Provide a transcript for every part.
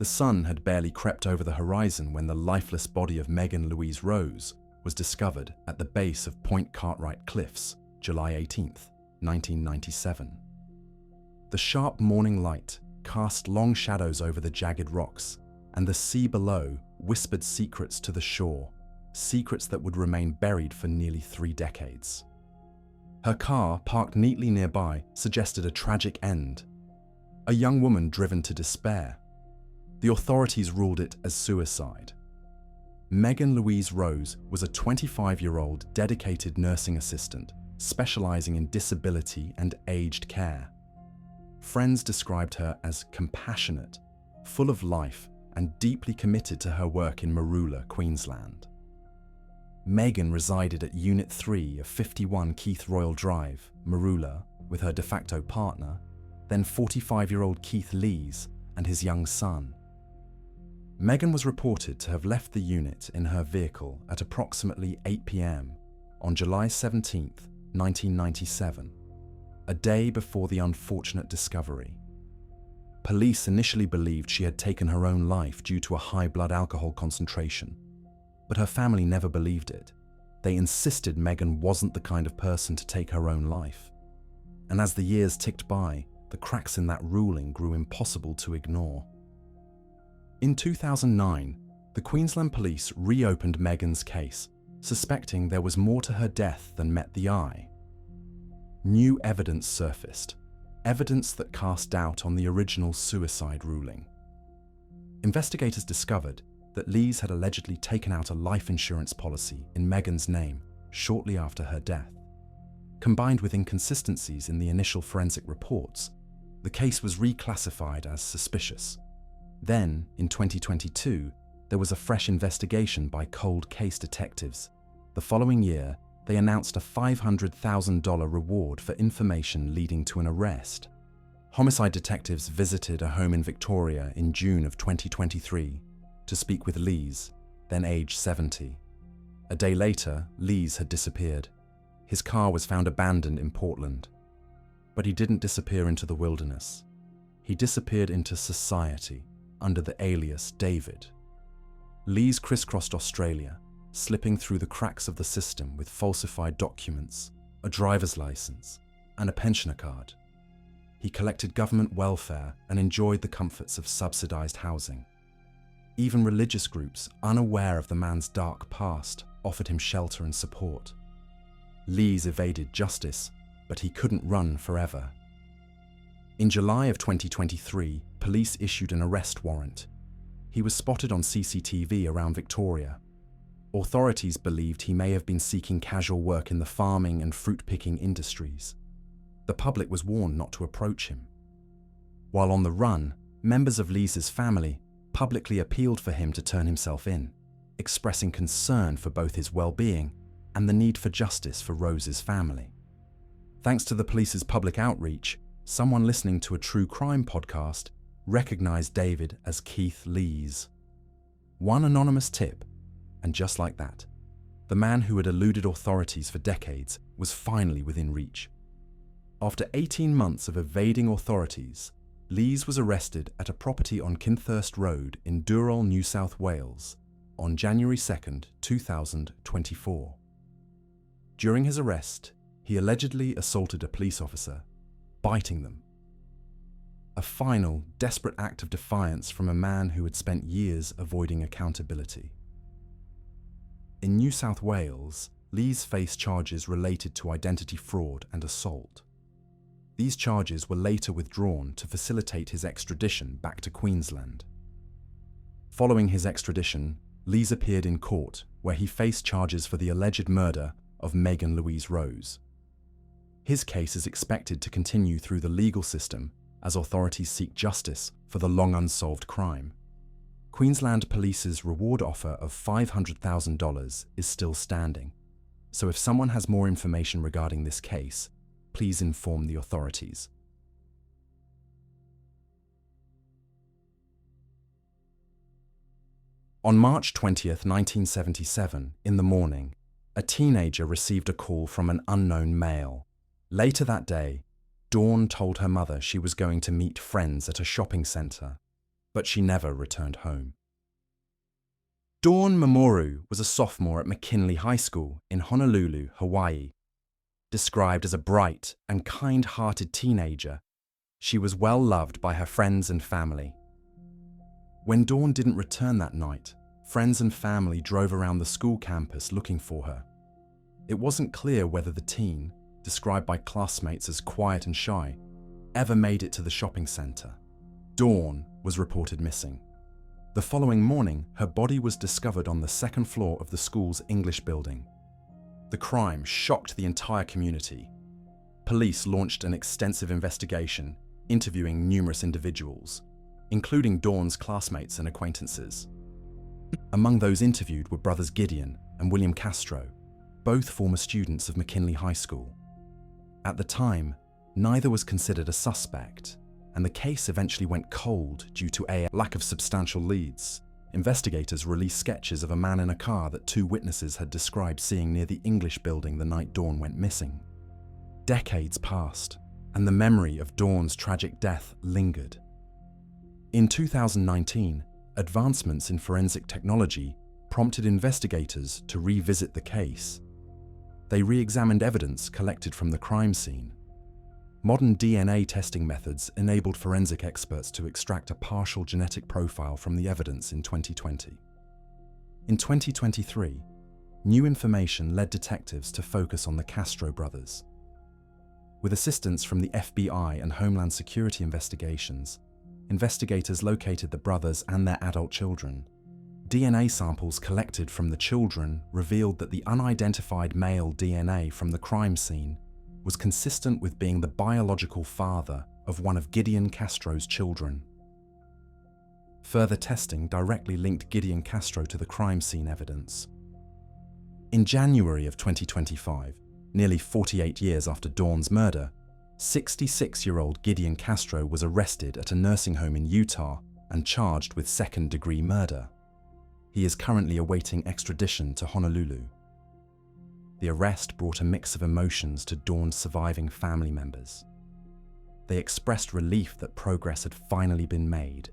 The sun had barely crept over the horizon when the lifeless body of Megan Louise Rose was discovered at the base of Point Cartwright Cliffs, July 18, 1997. The sharp morning light cast long shadows over the jagged rocks, and the sea below whispered secrets to the shore, secrets that would remain buried for nearly 3 decades. Her car, parked neatly nearby, suggested a tragic end. A young woman driven to despair. The authorities ruled it as suicide. Megan Louise Rose was a 25-year-old dedicated nursing assistant specializing in disability and aged care. Friends described her as compassionate, full of life, and deeply committed to her work in Mooroola, Queensland. Megan resided at Unit 3 of 51 Keith Royal Drive, Mooroola, with her de facto partner, then 45-year-old Keith Lees and his young son. Megan was reported to have left the unit in her vehicle at approximately 8 p.m. on July 17, 1997, a day before the unfortunate discovery. Police initially believed she had taken her own life due to a high blood alcohol concentration, but her family never believed it. They insisted Megan wasn't the kind of person to take her own life. And as the years ticked by, the cracks in that ruling grew impossible to ignore. In 2009, the Queensland Police reopened Megan's case, suspecting there was more to her death than met the eye. New evidence surfaced, evidence that cast doubt on the original suicide ruling. Investigators discovered that Lees had allegedly taken out a life insurance policy in Megan's name shortly after her death. Combined with inconsistencies in the initial forensic reports, the case was reclassified as suspicious. Then, in 2022, there was a fresh investigation by cold case detectives. The following year, they announced a $500,000 reward for information leading to an arrest. Homicide detectives visited a home in Victoria in June of 2023 to speak with Lees, then age 70. A day later, Lees had disappeared. His car was found abandoned in Portland. But he didn't disappear into the wilderness. He disappeared into society under the alias David. Lees crisscrossed Australia, slipping through the cracks of the system with falsified documents, a driver's license, and a pensioner card. He collected government welfare and enjoyed the comforts of subsidized housing. Even religious groups, unaware of the man's dark past, offered him shelter and support. Lees evaded justice, but he couldn't run forever. In July of 2023, police issued an arrest warrant. He was spotted on CCTV around Victoria. Authorities believed he may have been seeking casual work in the farming and fruit-picking industries. The public was warned not to approach him. While on the run, members of Lees's family publicly appealed for him to turn himself in, expressing concern for both his well-being and the need for justice for Rose's family. Thanks to the police's public outreach, someone listening to a true crime podcast recognized David as Keith Lees. One anonymous tip, and just like that, the man who had eluded authorities for decades was finally within reach. After 18 months of evading authorities, Lees was arrested at a property on Kinthurst Road in Durrell, New South Wales, on January 2, 2024. During his arrest, he allegedly assaulted a police officer, biting them. A final, desperate act of defiance from a man who had spent years avoiding accountability. In New South Wales, Lees faced charges related to identity fraud and assault. These charges were later withdrawn to facilitate his extradition back to Queensland. Following his extradition, Lees appeared in court where he faced charges for the alleged murder of Megan Louise Rose. His case is expected to continue through the legal system as authorities seek justice for the long unsolved crime. Queensland Police's reward offer of $500,000 is still standing, so if someone has more information regarding this case, please inform the authorities. On March 20, 1977, in the morning, a teenager received a call from an unknown male. Later that day, Dawn told her mother she was going to meet friends at a shopping centre. but she never returned home. Dawn Mamoru was a sophomore at McKinley High School in Honolulu, Hawaii. Described as a bright and kind-hearted teenager, she was well loved by her friends and family. When Dawn didn't return that night, friends and family drove around the school campus looking for her. It wasn't clear whether the teen, described by classmates as quiet and shy, ever made it to the shopping center. Dawn was reported missing. The following morning, her body was discovered on the second floor of the school's English building. The crime shocked the entire community. Police launched an extensive investigation, interviewing numerous individuals, including Dawn's classmates and acquaintances. Among those interviewed were brothers Gideon and William Castro, both former students of McKinley High School. At the time, neither was considered a suspect, and the case eventually went cold due to a lack of substantial leads. Investigators released sketches of a man in a car that two witnesses had described seeing near the English building the night Dawn went missing. Decades passed, and the memory of Dawn's tragic death lingered. In 2019, advancements in forensic technology prompted investigators to revisit the case. They re-examined evidence collected from the crime scene. Modern DNA testing methods enabled forensic experts to extract a partial genetic profile from the evidence in 2020. In 2023, new information led detectives to focus on the Castro brothers. With assistance from the FBI and Homeland Security investigations, investigators located the brothers and their adult children. DNA samples collected from the children revealed that the unidentified male DNA from the crime scene was consistent with being the biological father of one of Gideon Castro's children. Further testing directly linked Gideon Castro to the crime scene evidence. In January of 2025, nearly 48 years after Dawn's murder, 66-year-old Gideon Castro was arrested at a nursing home in Utah and charged with second-degree murder. He is currently awaiting extradition to Honolulu. The arrest brought a mix of emotions to Dawn's surviving family members. They expressed relief that progress had finally been made,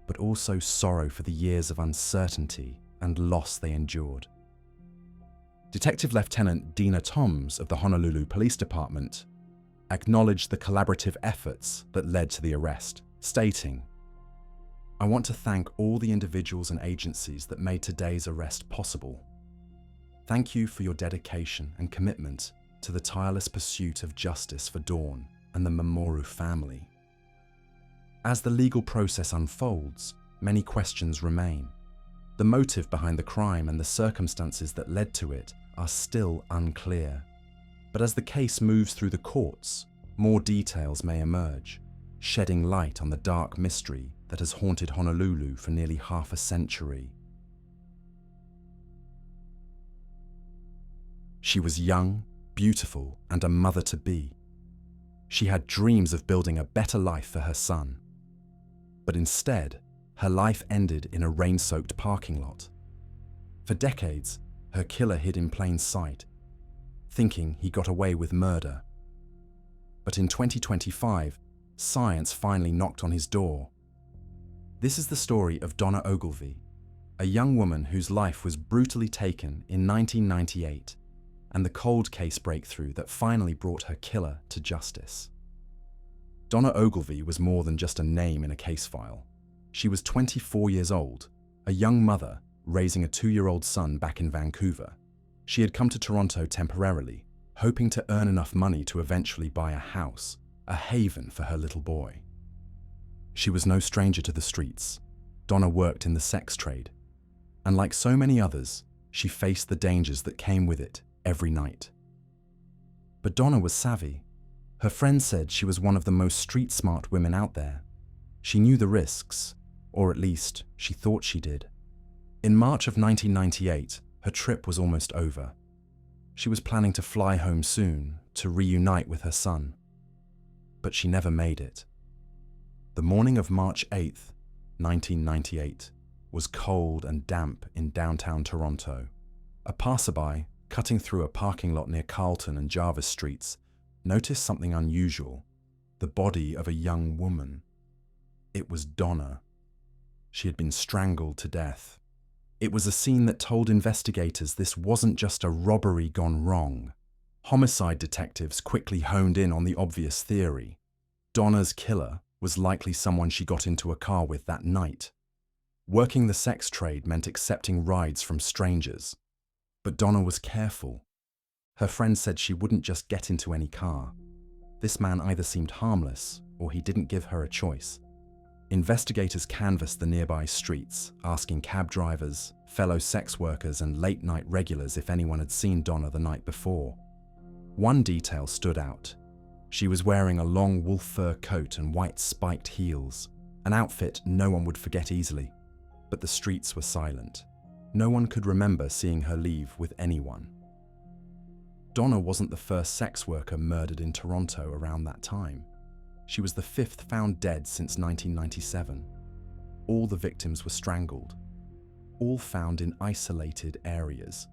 but also sorrow for the years of uncertainty and loss they endured. Detective Lieutenant Dina Toms of the Honolulu Police Department acknowledged the collaborative efforts that led to the arrest, stating, "I want to thank all the individuals and agencies that made today's arrest possible. Thank you for your dedication and commitment to the tireless pursuit of justice for Dawn and the Mamoru family." As the legal process unfolds, many questions remain. The motive behind the crime and the circumstances that led to it are still unclear. But as the case moves through the courts, more details may emerge, shedding light on the dark mystery that has haunted Honolulu for nearly half a century. She was young, beautiful, and a mother-to-be. She had dreams of building a better life for her son. But instead, her life ended in a rain-soaked parking lot. For decades, her killer hid in plain sight, thinking he got away with murder. But in 2025, science finally knocked on his door. This is the story of Donna Ogilvie, a young woman whose life was brutally taken in 1998, and the cold case breakthrough that finally brought her killer to justice. Donna Ogilvie was more than just a name in a case file. She was 24 years old, a young mother raising a 2-year-old son back in Vancouver. She had come to Toronto temporarily, hoping to earn enough money to eventually buy a house, a haven for her little boy. She was no stranger to the streets. Donna worked in the sex trade, and like so many others, she faced the dangers that came with it every night. But Donna was savvy. Her friends said she was one of the most street-smart women out there. She knew the risks, or at least she thought she did. In March of 1998, her trip was almost over. She was planning to fly home soon to reunite with her son. But she never made it. The morning of March 8th, 1998, was cold and damp in downtown Toronto. A passerby, cutting through a parking lot near Carlton and Jarvis Streets, noticed something unusual: the body of a young woman. It was Donna. She had been strangled to death. It was a scene that told investigators this wasn't just a robbery gone wrong. Homicide detectives quickly honed in on the obvious theory. Donna's killer was likely someone she got into a car with that night. Working the sex trade meant accepting rides from strangers. But Donna was careful. Her friend said she wouldn't just get into any car. This man either seemed harmless or he didn't give her a choice. Investigators canvassed the nearby streets, asking cab drivers, fellow sex workers and late-night regulars if anyone had seen Donna the night before. One detail stood out. She was wearing a long wolf fur coat and white spiked heels, an outfit no one would forget easily. But the streets were silent. No one could remember seeing her leave with anyone. Donna wasn't the first sex worker murdered in Toronto around that time. She was the fifth found dead since 1997. All the victims were strangled, all found in isolated areas.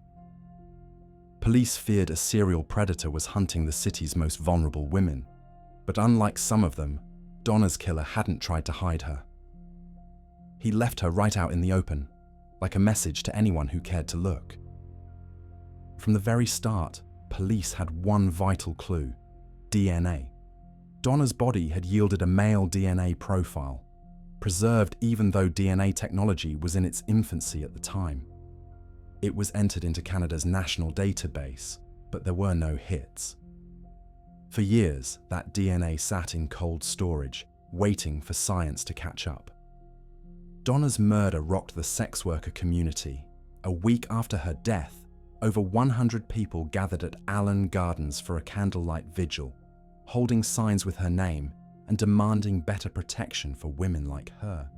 Police feared a serial predator was hunting the city's most vulnerable women, but unlike some of them, Donna's killer hadn't tried to hide her. He left her right out in the open, like a message to anyone who cared to look. From the very start, police had one vital clue: DNA. Donna's body had yielded a male DNA profile, preserved even though DNA technology was in its infancy at the time. It was entered into Canada's national database, but there were no hits. For years, that DNA sat in cold storage, waiting for science to catch up. Donna's murder rocked the sex worker community. A week after her death, over 100 people gathered at Allen Gardens for a candlelight vigil, holding signs with her name and demanding better protection for women like her.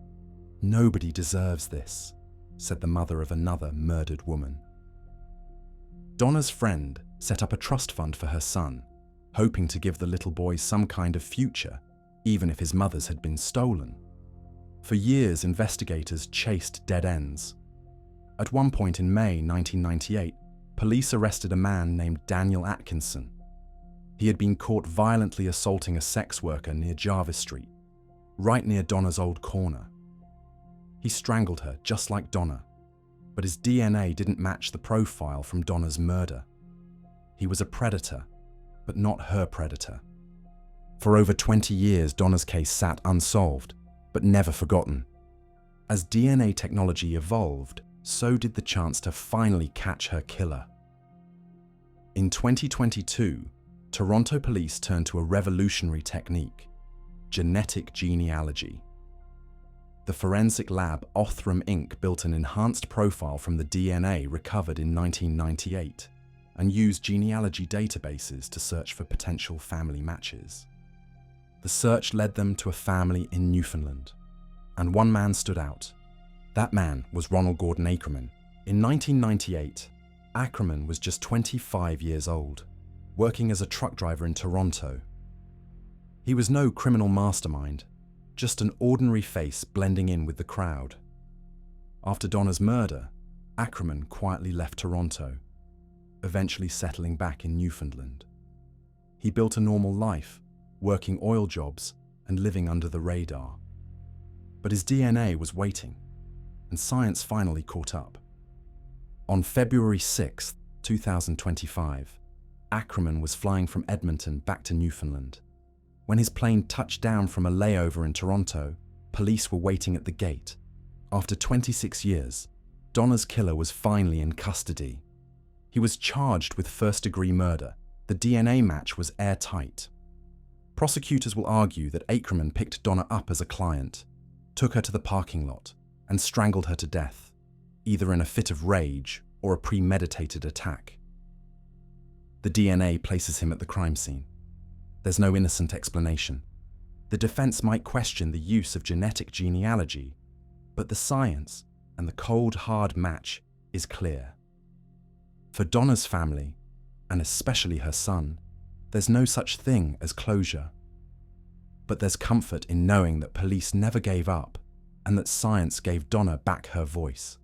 "Nobody deserves this," said the mother of another murdered woman. Donna's friend set up a trust fund for her son, hoping to give the little boy some kind of future, even if his mother's had been stolen. For years, investigators chased dead ends. At one point in May 1998, police arrested a man named Daniel Atkinson. He had been caught violently assaulting a sex worker near Jarvis Street, right near Donna's old corner. He strangled her just like Donna, but his DNA didn't match the profile from Donna's murder. He was a predator, but not her predator. For over 20 years, Donna's case sat unsolved, but never forgotten. As DNA technology evolved, so did the chance to finally catch her killer. In 2022, Toronto police turned to a revolutionary technique: genetic genealogy. The forensic lab Othram Inc. built an enhanced profile from the DNA recovered in 1998 and used genealogy databases to search for potential family matches. The search led them to a family in Newfoundland, and one man stood out. That man was Ronald Gordon Ackerman. In 1998, Ackerman was just 25 years old, working as a truck driver in Toronto. He was no criminal mastermind, just an ordinary face blending in with the crowd. After Donna's murder, Ackerman quietly left Toronto, eventually settling back in Newfoundland. He built a normal life, working oil jobs and living under the radar. But his DNA was waiting, and science finally caught up. On February 6, 2025, Ackerman was flying from Edmonton back to Newfoundland. When his plane touched down from a layover in Toronto, police were waiting at the gate. After 26 years, Donna's killer was finally in custody. He was charged with first-degree murder. The DNA match was airtight. Prosecutors will argue that Ackerman picked Donna up as a client, took her to the parking lot, and strangled her to death, either in a fit of rage or a premeditated attack. The DNA places him at the crime scene. There's no innocent explanation. The defense might question the use of genetic genealogy, but the science and the cold, hard match is clear. For Donna's family, and especially her son, there's no such thing as closure. But there's comfort in knowing that police never gave up and that science gave Donna back her voice.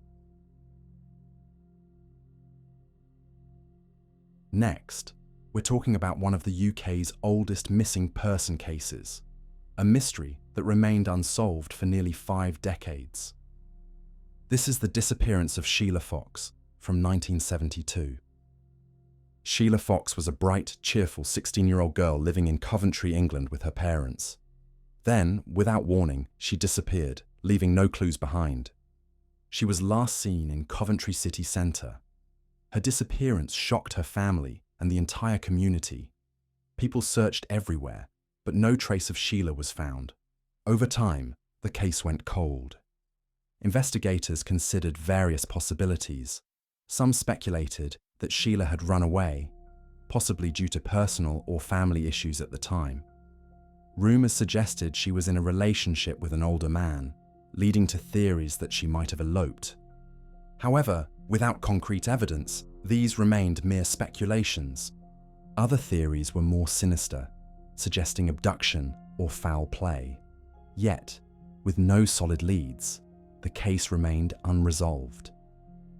Next, we're talking about one of the UK's oldest missing person cases, a mystery that remained unsolved for nearly 5 decades. This is the disappearance of Sheila Fox from 1972. Sheila Fox was a bright, cheerful 16-year-old girl living in Coventry, England with her parents. Then, without warning, she disappeared, leaving no clues behind. She was last seen in Coventry city centre. Her disappearance shocked her family and the entire community. People searched everywhere, but no trace of Sheila was found. Over time, the case went cold. Investigators considered various possibilities. Some speculated that Sheila had run away, possibly due to personal or family issues at the time. Rumours suggested she was in a relationship with an older man, leading to theories that she might have eloped. However, without concrete evidence, these remained mere speculations. Other theories were more sinister, suggesting abduction or foul play. Yet, with no solid leads, the case remained unresolved.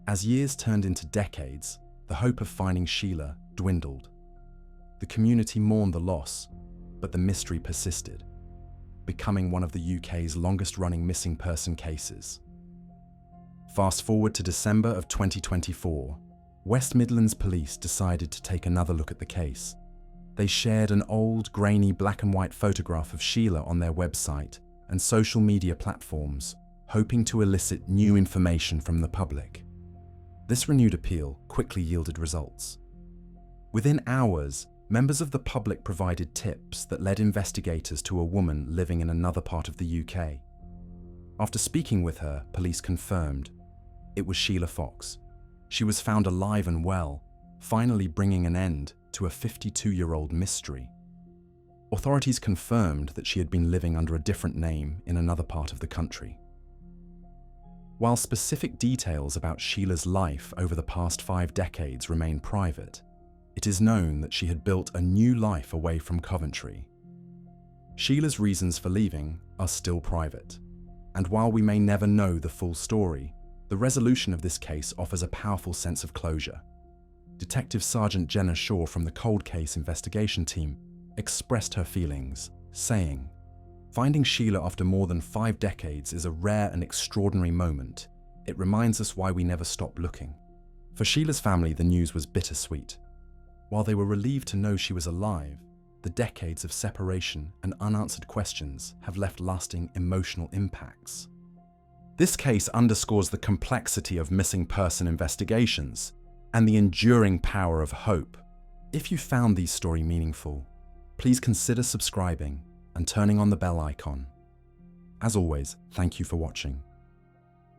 As years turned into decades, the hope of finding Sheila dwindled. The community mourned the loss, but the mystery persisted, becoming one of the UK's longest-running missing person cases. Fast forward to December of 2024, West Midlands Police decided to take another look at the case. They shared an old, grainy black and white photograph of Sheila on their website and social media platforms, hoping to elicit new information from the public. This renewed appeal quickly yielded results. Within hours, members of the public provided tips that led investigators to a woman living in another part of the UK. After speaking with her, police confirmed it was Sheila Fox. She was found alive and well, finally bringing an end to a 52-year-old mystery. Authorities confirmed that she had been living under a different name in another part of the country. While specific details about Sheila's life over the past 5 decades remain private, it is known that she had built a new life away from Coventry. Sheila's reasons for leaving are still private, and while we may never know the full story, the resolution of this case offers a powerful sense of closure. Detective Sergeant Jenna Shaw from the Cold Case Investigation Team expressed her feelings, saying, "Finding Sheila after more than 5 decades is a rare and extraordinary moment. It reminds us why we never stop looking." For Sheila's family, the news was bittersweet. While they were relieved to know she was alive, the decades of separation and unanswered questions have left lasting emotional impacts. This case underscores the complexity of missing person investigations and the enduring power of hope. If you found these stories meaningful, please consider subscribing and turning on the bell icon. As always, thank you for watching.